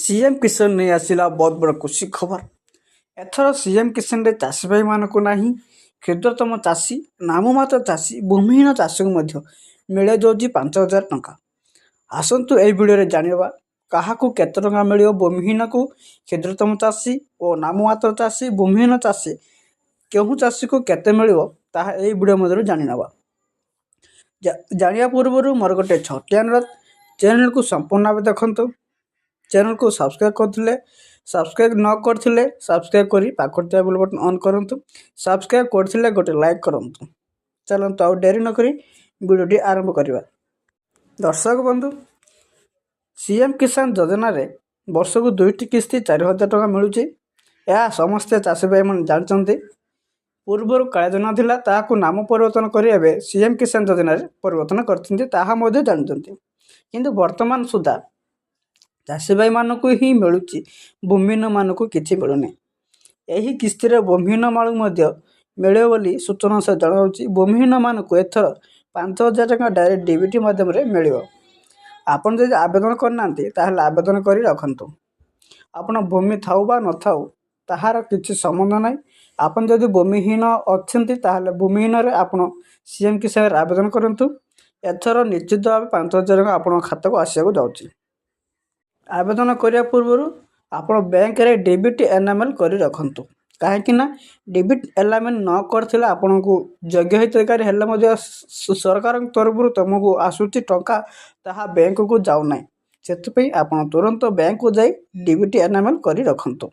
CM किसान नहीं आसला बहुत बड़ खुशी खबर। एथर सीएम किसान रे चाषी भाई मानक नहीं क्षुद्रतम चाषी नाममात्र चाषी भूमिहीन चाषी को मिले जाऊँगी 5,000 टंका। आसतु ए भिडियो जानिबा काहाकू केते टंका मिलियो भूमिहीन को क्षुद्रतम चाषी और नाममात्र चाषी भूमिहीन चाषी केहू चाषी को केते मिलियो ताहा ए भिडियो मध्यरु जानि नबा। जानिया पूर्व मोर गोटे छोटे अनुरोध, चैनल को संपूर्ण भाव देखंतु। चैनल को सब्सक्राइब करथिले सब्सक्राइब न करथिले सब्सक्राइब करी पाखर थे बेल बटन ऑन करंतु। सब्सक्राइब करथिले गोटे लाइक करंतु। चलंतु आउ देरी न करी वीडियोटी आरंभ करिबा। दर्शक बंधु, सीएम किसान योजना रे वर्ष को 2टी किस्ती 4,000 टका मिलुची। या समस्त चाषी भाई मन जानचंती। पूर्वर काल योजना थिला ताहाकू नाम परिवर्तन करी एबे सीएम किसान योजना रे परिवर्तन करथिंती ताहा मध्ये जानचंती। किंतु वर्तमान सुधा चाषी भाई मानक ही मिलूची, भूमिहीन मानक किसी मिलूनी। यही किस्ती रे भूमिहीन मानक मध्य मिले बोली सूचना से जनाऊँगी। भूमिहीन मानक एथर 5,000 टका डायरेक्ट डीबीटी माध्यम मिल। आपन जदि आवेदन करना ताहले आवेदन करी रखंतु। आपण भूमि थाउ बा न थाउ ताहार किसी संबंध नहीं। आपन जदि भूमिहीन अच्छी ताहले भूमिहीन रे आपण सीएम किसान रे आवेदन करंतु। एथर निश्चित भाव 5,000 टका आपण खाता को आसिया जाउची। आवेदन करिया पूर्व आपण बैंक रे डेबिट एनामेल करी रखंतु। कहीं ना डेबिट एनामेल न करथिला आपण को योग्य हितकारी हेल्ला मध्ये सरकार तरफ तुमको आसुची टंका ताहा बैंक को जाउ नाही। सेतपई आपण तुरंत बैंक को जाई डेबिट एनामेल करी रखंतु।